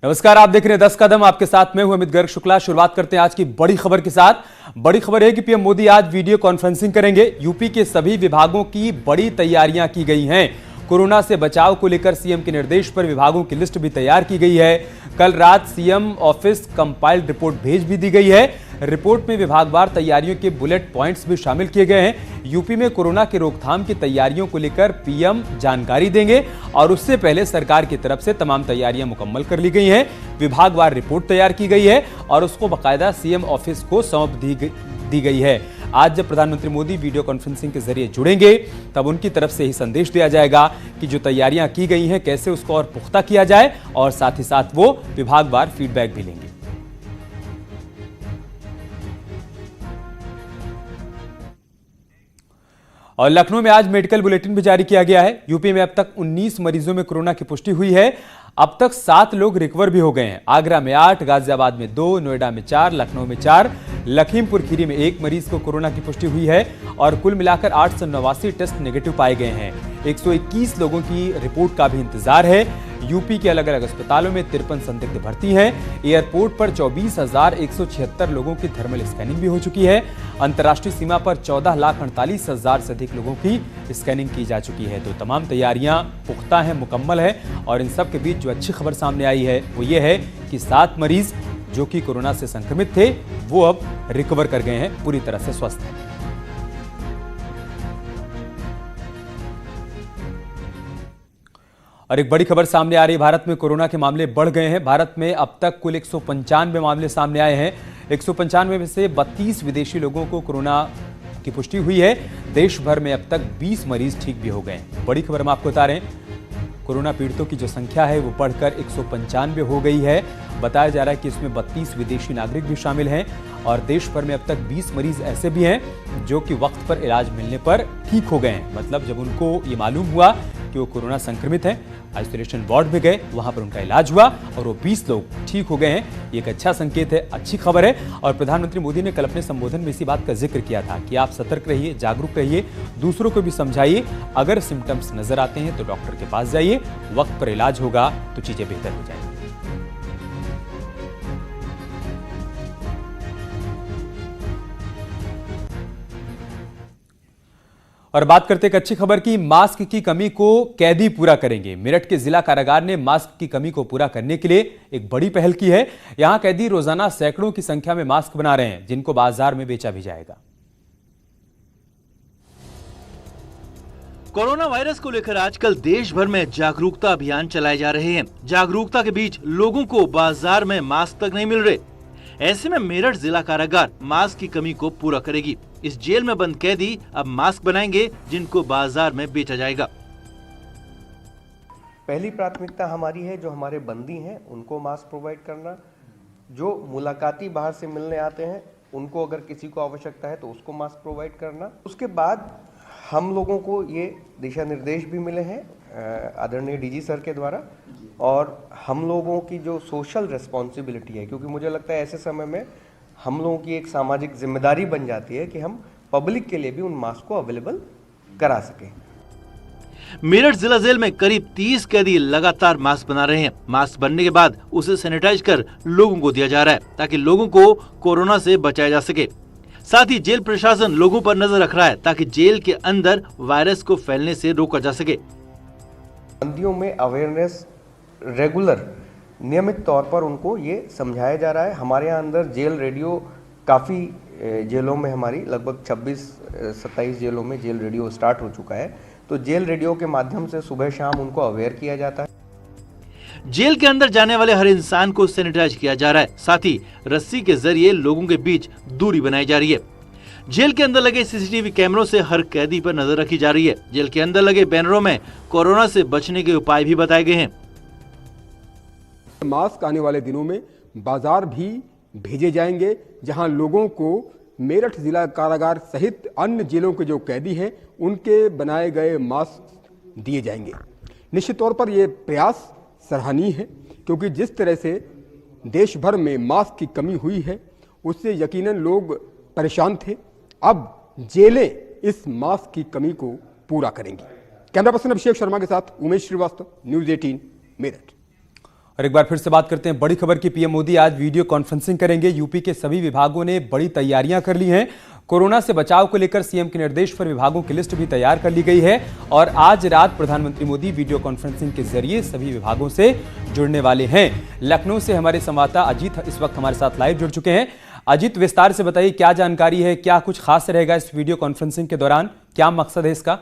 नमस्कार, आप देख रहे हैं 10 कदम। आपके साथ मैं हूं अमित गर्ग शुक्ला। शुरुआत करते हैं आज की बड़ी खबर के साथ। बड़ी खबर है कि पीएम मोदी आज वीडियो कॉन्फ्रेंसिंग करेंगे। यूपी के सभी विभागों की बड़ी तैयारियां की गई हैं। कोरोना से बचाव को लेकर सीएम के निर्देश पर विभागों की लिस्ट भी तैयार की गई है। कल रात सीएम ऑफिस कंपाइल्ड रिपोर्ट भेज भी दी गई है। रिपोर्ट में विभागवार तैयारियों के बुलेट पॉइंट्स भी शामिल किए गए हैं। यूपी में कोरोना की रोकथाम की तैयारियों को लेकर पीएम जानकारी देंगे और उससे पहले सरकार की तरफ से तमाम तैयारियां मुकम्मल कर ली गई हैं। विभागवार रिपोर्ट तैयार की गई है और उसको बाकायदा सीएम ऑफिस को सौंप दी गई है। आज जब प्रधानमंत्री मोदी वीडियो कॉन्फ्रेंसिंग के जरिए जुड़ेंगे तब उनकी तरफ से ही संदेश दिया जाएगा कि जो तैयारियां की गई हैं कैसे उसको और पुख्ता किया जाए, और साथ ही साथ वो विभागवार फीडबैक भी लेंगे। और लखनऊ में आज मेडिकल बुलेटिन भी जारी किया गया है। यूपी में अब तक 19 मरीजों में कोरोना की पुष्टि हुई है। अब तक 7 लोग रिकवर भी हो गए हैं। आगरा में 8, गाजियाबाद में 2, नोएडा में 4, लखनऊ में 4, लखीमपुर खीरी में 1 मरीज को कोरोना की पुष्टि हुई है और कुल मिलाकर 889 टेस्ट नेगेटिव पाए गए हैं। 121 लोगों की रिपोर्ट का भी इंतजार है। यूपी के अलग अलग अस्पतालों में 53 संदिग्ध भर्ती हैं। एयरपोर्ट पर 24,176 लोगों की थर्मल स्कैनिंग भी हो चुकी है। अंतर्राष्ट्रीय सीमा पर 14,48,000 से अधिक लोगों की स्कैनिंग की जा चुकी है। तो तमाम तैयारियां पुख्ता हैं, मुकम्मल है। और इन सब के बीच जो अच्छी खबर सामने आई है वो ये है कि 7 मरीज जो कि कोरोना से संक्रमित थे वो अब रिकवर कर गए हैं, पूरी तरह से स्वस्थ हैं। और एक बड़ी खबर सामने आ रही है। भारत में कोरोना के मामले बढ़ गए हैं। भारत में अब तक कुल 195 मामले सामने आए हैं। 195 में से 32 विदेशी लोगों को कोरोना की पुष्टि हुई है। देश भर में अब तक 20 मरीज ठीक भी हो गए हैं। बड़ी खबर हम आपको बता रहे हैं, कोरोना पीड़ितों की जो संख्या है वो बढ़कर 195 हो गई है। बताया जा रहा है कि इसमें 32 विदेशी नागरिक भी शामिल हैं और देश भर में अब तक 20 मरीज ऐसे भी हैं जो कि वक्त पर इलाज मिलने पर ठीक हो गए हैं। मतलब जब उनको ये मालूम हुआ कि वो कोरोना संक्रमित हैं, आइसोलेशन वार्ड में गए, वहां पर उनका इलाज हुआ और वो 20 लोग ठीक हो गए हैं। ये एक अच्छा संकेत है, अच्छी खबर है। और प्रधानमंत्री मोदी ने कल अपने संबोधन में इसी बात का जिक्र किया था कि आप सतर्क रहिए, जागरूक रहिए, दूसरों को भी समझाइए। अगर सिम्टम्स नजर आते हैं तो डॉक्टर के पास जाइए, वक्त पर इलाज होगा तो चीजें बेहतर हो जाएंगी। और बात करते एक अच्छी खबर की। मास्क की कमी को कैदी पूरा करेंगे। मेरठ के जिला कारागार ने मास्क की कमी को पूरा करने के लिए एक बड़ी पहल की है। यहां कैदी रोजाना सैकड़ों की संख्या में मास्क बना रहे हैं जिनको बाजार में बेचा भी जाएगा। कोरोना वायरस को लेकर आजकल देश भर में जागरूकता अभियान चलाए जा रहे हैं। जागरूकता के बीच लोगों को बाजार में मास्क तक नहीं मिल रहे। ऐसे में मेरठ जिला कारागार मास्क की कमी को पूरा करेगी। इस जेल में बंद कैदी अब मास्क बनाएंगे जिनको बाजार में बेचा जाएगा। पहली प्राथमिकता हमारी है जो हमारे बंदी हैं उनको मास्क प्रोवाइड करना। जो मुलाकाती बाहर से मिलने आते हैं उनको अगर किसी को आवश्यकता है तो उसको मास्क प्रोवाइड करना। उसके बाद हम लोगों को ये दिशा निर्देश भी मिले हैं आदरणीय डीजी सर के द्वारा, और हम लोगों की जो सोशल रिस्पॉन्सिबिलिटी है, क्योंकि मुझे लगता है ऐसे समय में हम लोगों की एक सामाजिक जिम्मेदारी बन जाती है कि हम पब्लिक के लिए भी उन मास्क को अवेलेबल करा सकें। मेरठ जिला जेल में करीब 30 कैदी लगातार मास्क बना रहे हैं। मास्क बनने के बाद उसे सैनिटाइज कर लोगों को दिया जा रहा है ताकि लोगों को कोरोना से बचाया जा सके। साथ ही जेल प्रशासन लोगों पर नजर रख रहा है ताकि जेल के अंदर वायरस को फैलने से रोका जा सके। बंदियों में अवेयरनेस रेगुलर नियमित तौर पर उनको ये समझाया जा रहा है। हमारे यहाँ अंदर जेल रेडियो काफ़ी जेलों में हमारी लगभग 26-27 जेलों में जेल रेडियो स्टार्ट हो चुका है। तो जेल रेडियो के माध्यम से सुबह शाम उनको अवेयर किया जाता है। जेल के अंदर जाने वाले हर इंसान को सैनिटाइज किया जा रहा है। साथ ही रस्सी के जरिए लोगों के बीच दूरी बनाई जा रही है। जेल के अंदर लगे सीसीटीवी कैमरों से हर कैदी पर नजर रखी जा रही है। जेल के अंदर लगे बैनरों में कोरोना से बचने के उपाय भी बताए गए हैं। मास्क आने वाले दिनों में बाजार भी भेजे जाएंगे जहां लोगों को मेरठ जिला कारागार सहित अन्य जेलों के जो कैदी हैं उनके बनाए गए मास्क दिए जाएंगे। निश्चित तौर पर यह प्रयास सराहनीय है क्योंकि जिस तरह से देश भर में मास्क की कमी हुई है उससे यकीनन लोग परेशान थे। अब जेलें इस मास्क की कमी को पूरा करेंगी। कैमरा पर्सन अभिषेक शर्मा के साथ उमेश श्रीवास्तव, न्यूज़ 18 मेरठ। और एक बार फिर से बात करते हैं बड़ी खबर की। पीएम मोदी आज वीडियो कॉन्फ्रेंसिंग करेंगे। यूपी के सभी विभागों ने बड़ी तैयारियां कर ली हैं। कोरोना से बचाव को लेकर सीएम के निर्देश पर विभागों की लिस्ट भी तैयार कर ली गई है और आज रात प्रधानमंत्री मोदी वीडियो कॉन्फ्रेंसिंग के जरिए सभी विभागों से जुड़ने वाले हैं। लखनऊ से हमारे संवाददाता अजीत इस वक्त हमारे साथ लाइव जुड़ चुके हैं। अजीत, विस्तार से बताइए क्या जानकारी है, क्या कुछ खास रहेगा इस वीडियो कॉन्फ्रेंसिंग के दौरान, क्या मकसद है इसका?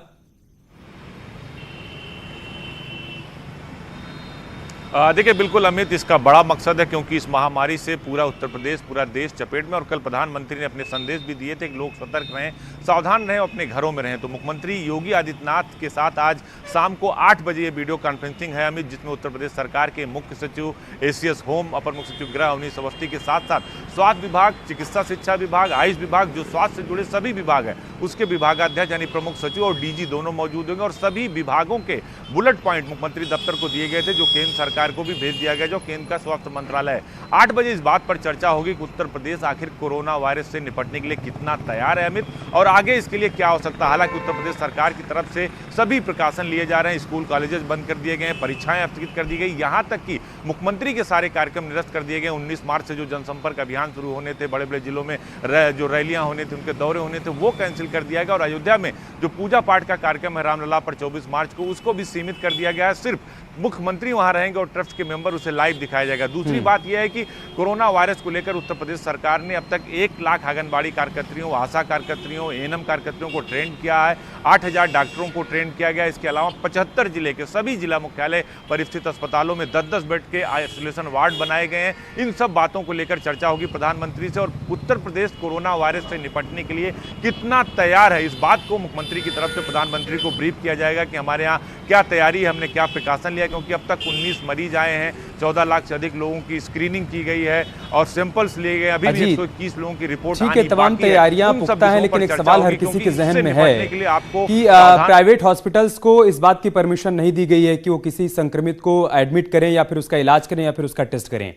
देखिए, बिल्कुल अमित, इसका बड़ा मकसद है क्योंकि इस महामारी से पूरा उत्तर प्रदेश, पूरा देश चपेट में। और कल प्रधानमंत्री ने अपने संदेश भी दिए थे कि लोग सतर्क रहें, सावधान रहें, अपने घरों में रहें। तो मुख्यमंत्री योगी आदित्यनाथ के साथ आज शाम को 8 बजे ये वीडियो कॉन्फ्रेंसिंग है अमित, जिसमें उत्तर प्रदेश सरकार के मुख्य सचिव एसीएस होम, अपर मुख्य सचिव गृह अवनीश अवस्थी के साथ साथ स्वास्थ्य विभाग, चिकित्सा शिक्षा विभाग, आयुष विभाग, जो स्वास्थ्य से जुड़े सभी विभाग है उसके विभागाध्यक्ष यानी प्रमुख सचिव और डीजी दोनों मौजूद होंगे। और सभी विभागों के बुलेट पॉइंट मुख्यमंत्री दफ्तर को दिए गए थे, जो केंद्र सरकार को भी भेज दिया गया, जो केंद्र का स्वास्थ्य मंत्रालय है। 8 बजे इस बात पर चर्चा होगी कि उत्तर प्रदेश आखिर कोरोना वायरस से निपटने के लिए कितना तैयार है अमित, और आगे इसके लिए क्या हो सकता है। हालांकि उत्तर प्रदेश सरकार की तरफ से सभी प्रिकॉशन लिए जा रहे हैं। स्कूल कॉलेजेस बंद कर दिए गए हैं, परीक्षाएं स्थगित कर दी गई, यहां तक कि मुख्यमंत्री के सारे कार्यक्रम निरस्त कर दिए गए। 19 मार्च से जो जनसंपर्क अभियान शुरू होने थे, बड़े बड़े जिलों में जो रैलियां होने थे, उनके दौरे होने थे, वो कैंसिल कर दिया गया। और अयोध्या में जो पूजा पाठ का कार्यक्रम है रामलला पर 24 मार्च को, उसको भी सीमित कर दिया गया है। सिर्फ मुख्यमंत्री वहां रहेंगे और ट्रस्ट के मेंबर उसे लाइव दिखाया जाएगा। दूसरी बात यह है कि कोरोना वायरस को लेकर उत्तर प्रदेश सरकार ने अब तक 1 लाख आंगनबाड़ी कार्यकर्तियों, आशा कार्यकर्तियों, एएनएम कार्यकर्तियों को ट्रेन किया है, 8000 डॉक्टरों को ट्रेन किया गया। इसके अलावा 75 जिले के सभी जिला मुख्यालय पर स्थित अस्पतालों में 10-10 बेड के आइसोलेशन वार्ड बनाए गए हैं। इन सब बातों को लेकर चर्चा होगी प्रधानमंत्री से, और उत्तर प्रदेश कोरोना वायरस से निपटने के लिए कितना तैयार है, इस बात को मुख्यमंत्री की तरफ से प्रधानमंत्री को ब्रीफ किया जाएगा कि हमारे यहाँ क्या तैयारी है, हमने क्या प्रिकॉशन लिया। क्योंकि अब तक 19 मरीज आए हैं, 14 लाख से अधिक लोगों की स्क्रीनिंग की गई है और सैंपल्स लिए गए। अभी भी 121 लोगों की रिपोर्ट ठीक है, तमाम तैयारियां पुख्ता है, लेकिन एक सवाल हर किसी के जहन में है कि प्राइवेट हॉस्पिटल्स को इस बात की परमिशन नहीं दी गई है कि वो किसी संक्रमित को एडमिट करें या फिर उसका इलाज करें या फिर उसका टेस्ट करें।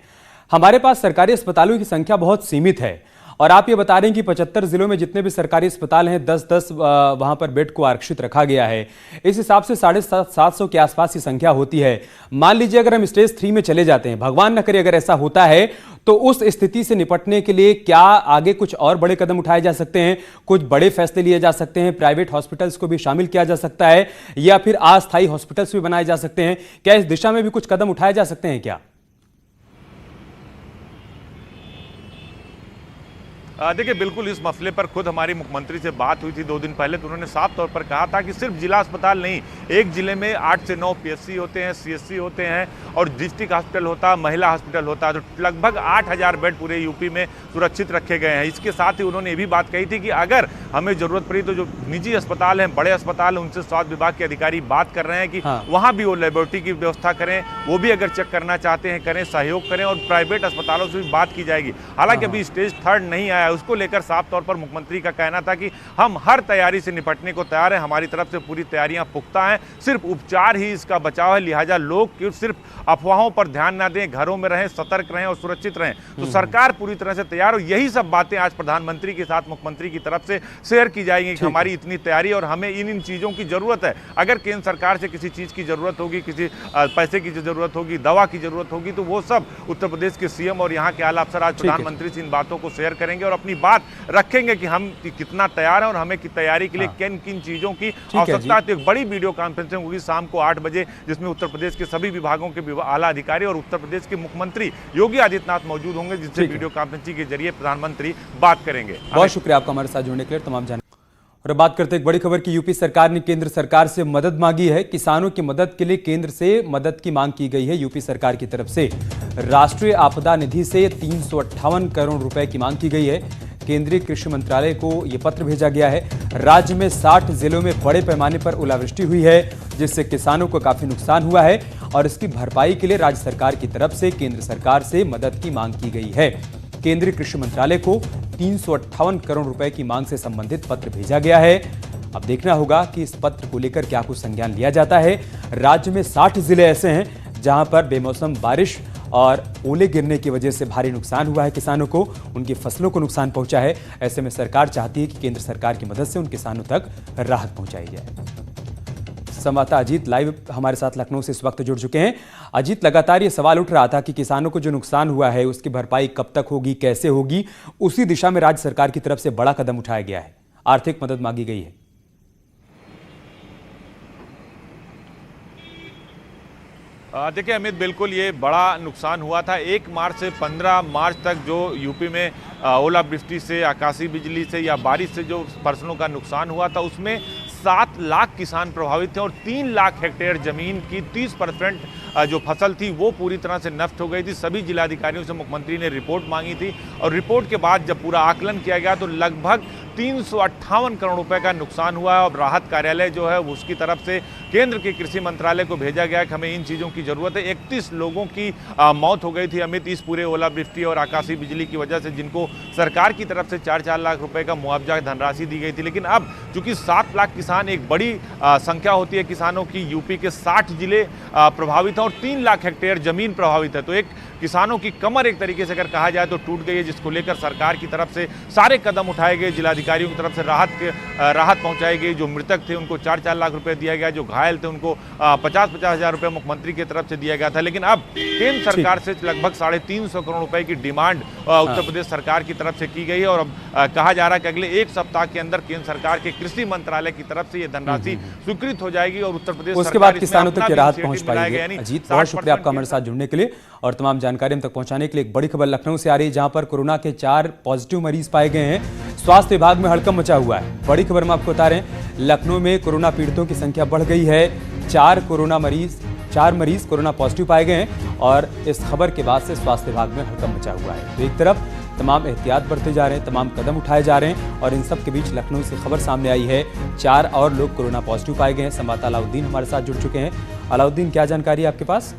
हमारे पास सरकारी अस्पतालों की संख्या बहुत सीमित है और आप ये बता रहे हैं कि 75 जिलों में जितने भी सरकारी अस्पताल हैं 10-10 वहां पर बेड को आरक्षित रखा गया है। इस हिसाब से 750 के आसपास की संख्या होती है। मान लीजिए अगर हम स्टेज 3 में चले जाते हैं, भगवान न करे अगर ऐसा होता है, तो उस स्थिति से निपटने के लिए क्या आगे कुछ और बड़े कदम उठाए जा सकते हैं, कुछ बड़े फैसले लिए जा सकते हैं, प्राइवेट हॉस्पिटल्स को भी शामिल किया जा सकता है या फिर अस्थायी हॉस्पिटल्स भी बनाए जा सकते हैं? क्या इस दिशा में भी कुछ कदम उठाए जा सकते हैं क्या? देखिए, बिल्कुल इस मसले पर खुद हमारी मुख्यमंत्री से बात हुई थी 2 दिन पहले, तो उन्होंने साफ तौर पर कहा था कि सिर्फ जिला अस्पताल नहीं, एक जिले में 8 से 9 पीएससी होते हैं, सीएससी होते हैं और डिस्ट्रिक्ट हॉस्पिटल होता है, महिला हॉस्पिटल होता है। तो लगभग 8000 बेड पूरे यूपी में सुरक्षित रखे गए हैं। इसके साथ ही उन्होंने ये भी बात कही थी कि अगर हमें जरूरत पड़ी तो जो निजी अस्पताल हैं, बड़े अस्पताल हैं, उनसे स्वास्थ्य विभाग के अधिकारी बात कर रहे हैं कि वहाँ भी वो लेबोरेटरी की व्यवस्था करें, वो भी अगर चेक करना चाहते हैं करें, सहयोग करें, और प्राइवेट अस्पतालों से भी बात की जाएगी। हालांकि अभी स्टेज 3 नहीं आया, उसको लेकर साफ तौर पर मुख्यमंत्री का कहना था कि हम हर तैयारी से निपटने को तैयार हैं, हमारी तरफ से पूरी तैयारियां पुख्ता हैं, सिर्फ उपचार ही इसका बचाव है। लिहाजा लोग सिर्फ अफवाहों पर ध्यान ना दें, घरों में रहें, सतर्क रहें और सुरक्षित रहें। तो सरकार पूरी तरह से तैयार, और यही सब बातें आज प्रधानमंत्री के साथ मुख्यमंत्री की तरफ से शेयर की जाएंगी कि हमारी इतनी तैयारी और हमें इन चीजों की जरूरत है। अगर केंद्र सरकार से किसी चीज की जरूरत होगी, किसी पैसे की जरूरत होगी, दवा की जरूरत होगी, तो वो सब उत्तर प्रदेश के सीएम और यहाँ के आला अफसर आज प्रधानमंत्री से इन बातों को शेयर करेंगे और अपनी बात रखेंगे कि हम कितना तैयार हैं और हमें की तैयारी के लिए किन किन चीजों की आवश्यकता है। तो एक बड़ी वीडियो कॉन्फ्रेंसिंग होगी शाम को 8 बजे, जिसमें उत्तर प्रदेश के सभी विभागों के आला अधिकारी और उत्तर प्रदेश के मुख्यमंत्री योगी आदित्यनाथ मौजूद होंगे, जिससे वीडियो कॉन्फ्रेंसिंग के जरिए प्रधानमंत्री बात करेंगे। बहुत शुक्रिया आपका हमारे साथ जुड़ने के लिए, तमाम जानकारी। और बात करते हैं एक बड़ी खबर की। यूपी सरकार ने केंद्र सरकार से मदद मांगी है। किसानों की मदद के लिए केंद्र से मदद की मांग की गई है। यूपी सरकार की तरफ से राष्ट्रीय आपदा निधि से 358 करोड़ रुपए की मांग की गई है। केंद्रीय कृषि मंत्रालय को यह पत्र भेजा गया है। राज्य में 60 जिलों में बड़े पैमाने पर ओलावृष्टि हुई है, जिससे किसानों को काफी नुकसान हुआ है और इसकी भरपाई के लिए राज्य सरकार की तरफ से केंद्र सरकार से मदद की मांग की गई है। केंद्रीय कृषि मंत्रालय को 358 करोड़ रुपए की मांग से संबंधित पत्र भेजा गया है। अब देखना होगा कि इस पत्र को लेकर क्या कुछ संज्ञान लिया जाता है। राज्य में 60 जिले ऐसे हैं जहां पर बेमौसम बारिश और ओले गिरने की वजह से भारी नुकसान हुआ है, किसानों को उनकी फसलों को नुकसान पहुंचा है। ऐसे में सरकार चाहती है कि केंद्र सरकार की मदद से उन किसानों तक राहत पहुंचाई जाए। संवाददाता अजीत लाइव हमारे साथ लखनऊ से इस वक्त जुड़ चुके हैं। अजीत, लगातार ये सवाल उठ रहा था कि किसानों को जो नुकसान हुआ है उसकी भरपाई कब तक होगी, कैसे होगी। उसी दिशा में राज्य सरकार की तरफ से बड़ा कदम उठाया गया है, आर्थिक मदद मांगी गई है। देखिए अमित, बिल्कुल ये बड़ा नुकसान हुआ था। 1 मार्च से 15 मार्च तक जो यूपी में ओलावृष्टि से, आकाशीय बिजली से या बारिश से जो फसलों का नुकसान हुआ था उसमें 7 लाख किसान प्रभावित थे और 3 लाख हेक्टेयर जमीन की 30% जो फसल थी वो पूरी तरह से नष्ट हो गई थी। सभी जिलाधिकारियों से मुख्यमंत्री ने रिपोर्ट मांगी थी और रिपोर्ट के बाद जब पूरा आकलन किया गया तो लगभग 358 करोड़ रुपए का नुकसान हुआ है। और राहत कार्यालय जो है उसकी तरफ से केंद्र के कृषि मंत्रालय को भेजा गया कि हमें इन चीज़ों की जरूरत है। 31 लोगों की मौत हो गई थी अमित, इस पूरे ओलावृष्टि और आकाशीय बिजली की वजह से, जिनको सरकार की तरफ से 4-4 लाख रुपए का मुआवजा धनराशि दी गई थी। लेकिन अब चूंकि 7 लाख किसान एक बड़ी संख्या होती है किसानों की, यूपी के 60 जिले प्रभावित हैं और 3 लाख हेक्टेयर जमीन प्रभावित है, तो एक किसानों की कमर एक तरीके से अगर कहा जाए तो टूट गई है, जिसको लेकर सरकार की तरफ से सारे कदम उठाए गए। जिलाधिकारियों की तरफ से राहत पहुंचाई गई। जो मृतक थे उनको 4-4 लाख रुपए दिया गया, जो घायल थे उनको 50-50 हजार रुपए मुख्यमंत्री की तरफ से दिया गया था। लेकिन अब केंद्र सरकार से लगभग 350 करोड़ रुपए की डिमांड उत्तर प्रदेश सरकार की तरफ से की गई है और अब कहा जा रहा है कि अगले 1 सप्ताह के अंदर केंद्र सरकार के कृषि मंत्रालय की तरफ से ये धनराशि स्वीकृत हो जाएगी और उत्तर प्रदेश उसके बाद किसानों तक राहत पहुंच पाएगी। अजीत, बहुत शुक्रिया आपका हमारे साथ जुड़ने के लिए और तमाम जानकारी हम तक पहुंचाने के लिए। एक बड़ी खबर लखनऊ से आ रही है जहां पर कोरोना के 4 पॉजिटिव मरीज पाए गए हैं। स्वास्थ्य विभाग में हड़कंप मचा हुआ है। बड़ी खबर हम आपको बता रहे हैं, लखनऊ में कोरोना पीड़ितों की संख्या बढ़ गई है। 4 मरीज कोरोना पॉजिटिव पाए गए हैं और इस खबर के बाद से स्वास्थ्य विभाग में हड़कंप मचा हुआ है। तो एक तरफ तमाम एहतियात बरते जा रहे हैं, तमाम कदम उठाए जा रहे हैं और इन सब के बीच लखनऊ से खबर सामने आई है 4 और लोग कोरोना पॉजिटिव पाए गए हैं। संवाददाता अलाउद्दीन हमारे साथ जुड़ चुके हैं। अलाउद्दीन, क्या जानकारी है आपके पास?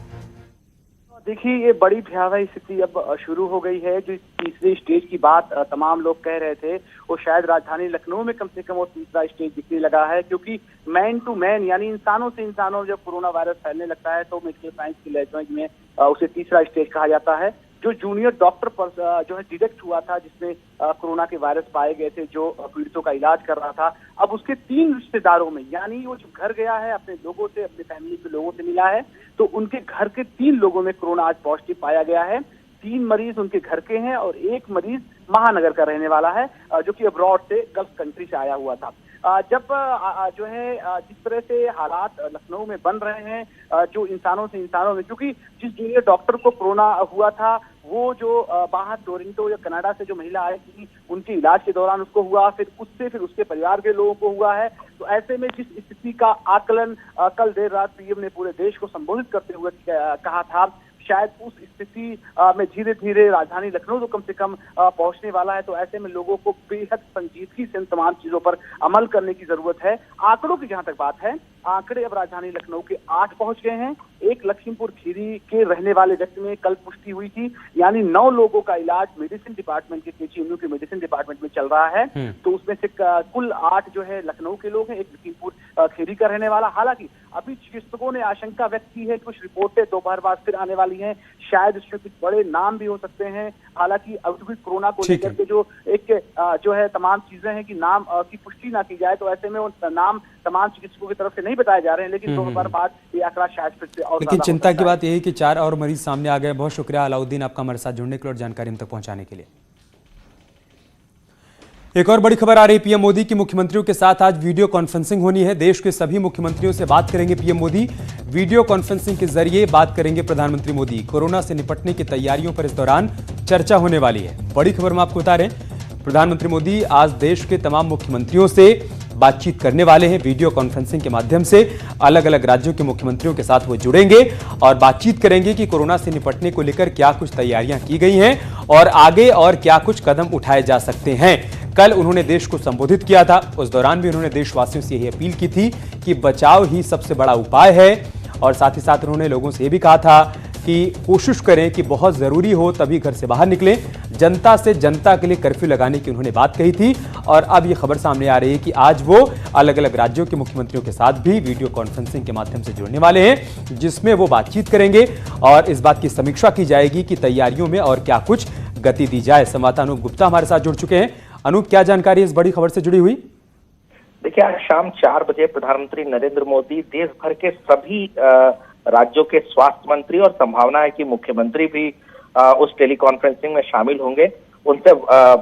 देखिए, ये बड़ी भयावह स्थिति अब शुरू हो गई है। जो तीसरे स्टेज की बात तमाम लोग कह रहे थे वो शायद राजधानी लखनऊ में कम से कम वो तीसरा स्टेज दिखने लगा है, क्योंकि मैन टू मैन यानी इंसानों से इंसानों जब कोरोना वायरस फैलने लगता है तो मेडिकल साइंस की लैंग्वेज में उसे तीसरा स्टेज कहा जाता है। जो जूनियर डॉक्टर पर जो है डिटेक्ट हुआ था, जिसमें कोरोना के वायरस पाए गए थे, जो पीड़ितों का इलाज कर रहा था, अब उसके 3 रिश्तेदारों में, यानी वो जो घर गया है अपने लोगों से, अपने फैमिली के लोगों से मिला है, तो उनके घर के 3 लोगों में कोरोना आज पॉजिटिव पाया गया है। 3 मरीज उनके घर के हैं और 1 मरीज महानगर का रहने वाला है, जो कि अब्रॉड से, गल्फ कंट्री से आया हुआ था। जब जो है जिस तरह से हालात लखनऊ में बन रहे हैं, जो इंसानों से इंसानों में, क्योंकि जिस जूनियर डॉक्टर को कोरोना हुआ था वो जो बाहर टोरंटो या कनाडा से जो महिला आई थी, उनके इलाज के दौरान उसको हुआ, फिर उसके परिवार के लोगों को हुआ है। तो ऐसे में जिस स्थिति का आकलन कल देर रात पीएम ने पूरे देश को संबोधित करते हुए कहा था, शायद उस स्थिति में धीरे धीरे राजधानी लखनऊ तो कम से कम पहुंचने वाला है। तो ऐसे में लोगों को बेहद संजीदगी से इन तमाम चीजों पर अमल करने की जरूरत है। आंकड़ों की जहां तक बात है, आंकड़े अब राजधानी लखनऊ के 8 पहुंच गए हैं। एक लखीमपुर खीरी के रहने वाले व्यक्ति में कल पुष्टि हुई थी, यानी 9 लोगों का इलाज मेडिसिन डिपार्टमेंट के केजीएमयू के मेडिसिन डिपार्टमेंट में चल रहा है। तो उसमें से कुल 8 जो है लखनऊ के लोग हैं, एक लखीमपुर खीरी का रहने वाला। हालांकि अभी चिकित्सकों ने आशंका व्यक्त की है, कुछ रिपोर्टें दोपहर बाद फिर आने वाली हैं, शायद इसमें कुछ बड़े नाम भी हो सकते हैं। हालांकि अभी भी कोरोना को लेकर के जो जो है तमाम चीजें हैं कि नाम की पुष्टि ना की जाए, तो ऐसे में वो नाम तमाम चिकित्सकों की तरफ से नहीं बताए जा रहे हैं, लेकिन दोपहर बाद ये आंकड़ा शायद फिर से और लेकिन चिंता की बात यही है कि 4 और मरीज सामने आ गए। बहुत शुक्रिया अलाउद्दीन आपका हमारे साथ जुड़ने के लिए और जानकारी हम तक पहुंचाने के लिए। एक और बड़ी खबर आ रही, पीएम मोदी की मुख्यमंत्रियों के साथ आज वीडियो कॉन्फ्रेंसिंग होनी है। देश के सभी मुख्यमंत्रियों से बात करेंगे पीएम मोदी। वीडियो कॉन्फ्रेंसिंग के जरिए बात करेंगे प्रधानमंत्री मोदी। कोरोना से निपटने की तैयारियों पर इस दौरान चर्चा होने वाली है। बड़ी खबर हम आपको बता रहे हैं, प्रधानमंत्री मोदी आज देश के तमाम मुख्यमंत्रियों से बातचीत करने वाले हैं। वीडियो कॉन्फ्रेंसिंग के माध्यम से अलग अलग राज्यों के मुख्यमंत्रियों के साथ वो जुड़ेंगे और बातचीत करेंगे कि कोरोना से निपटने को लेकर क्या कुछ तैयारियां की गई हैं और आगे और क्या कुछ कदम उठाए जा सकते हैं। कल उन्होंने देश को संबोधित किया था, उस दौरान भी उन्होंने देशवासियों से यही अपील की थी कि बचाव ही सबसे बड़ा उपाय है और साथ ही साथ उन्होंने लोगों से यह भी कहा था कि कोशिश करें कि बहुत जरूरी हो तभी घर से बाहर निकलें। जनता से जनता के लिए कर्फ्यू लगाने की उन्होंने बात कही थी और अब ये खबर सामने आ रही है कि आज वो अलग अलग राज्यों के मुख्यमंत्रियों के साथ भी वीडियो कॉन्फ्रेंसिंग के माध्यम से जुड़ने वाले हैं, जिसमें वो बातचीत करेंगे और इस बात की समीक्षा की जाएगी कि तैयारियों में और क्या कुछ गति दी जाए। संवाददाता अनूप गुप्ता हमारे साथ जुड़ चुके हैं। अनूप, क्या जानकारी इस बड़ी खबर से जुड़ी हुई? देखिए, आज शाम 4 बजे प्रधानमंत्री नरेंद्र मोदी देश भर के सभी राज्यों के स्वास्थ्य मंत्री और संभावना है कि मुख्यमंत्री भी उस टेलीकॉन्फ्रेंसिंग में शामिल होंगे, उनसे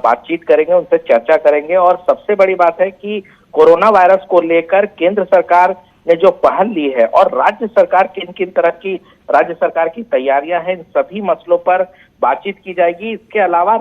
बातचीत करेंगे, उनसे चर्चा करेंगे। और सबसे बड़ी बात है कि कोरोना वायरस को लेकर केंद्र सरकार ने जो पहल ली है और राज्य सरकार किन किन तरह की राज्य सरकार की तैयारियां हैं, इन सभी मसलों पर बातचीत की जाएगी। इसके अलावा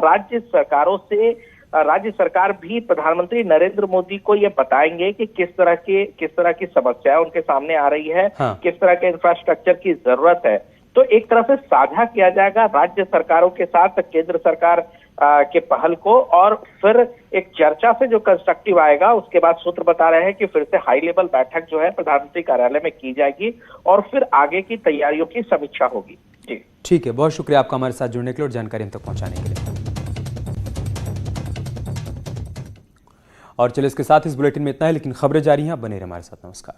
राज्य सरकार भी प्रधानमंत्री नरेंद्र मोदी को ये बताएंगे कि किस तरह की समस्याएं उनके सामने आ रही है, किस तरह के इंफ्रास्ट्रक्चर की जरूरत है। तो एक तरह से साझा किया जाएगा राज्य सरकारों के साथ केंद्र सरकार के पहल को, और फिर एक चर्चा से जो कंस्ट्रक्टिव आएगा उसके बाद सूत्र बता रहे हैं कि फिर से हाई लेवल बैठक जो है प्रधानमंत्री कार्यालय में की जाएगी और फिर आगे की तैयारियों की समीक्षा होगी। जी ठीक है, बहुत शुक्रिया आपका हमारे साथ जुड़ने के लिए और जानकारी हम तक पहुंचाने के लिए। और चलिए इसके साथ इस बुलेटिन में इतना है, लेकिन खबरें जारी हैं, बने रहिए हमारे साथ। नमस्कार।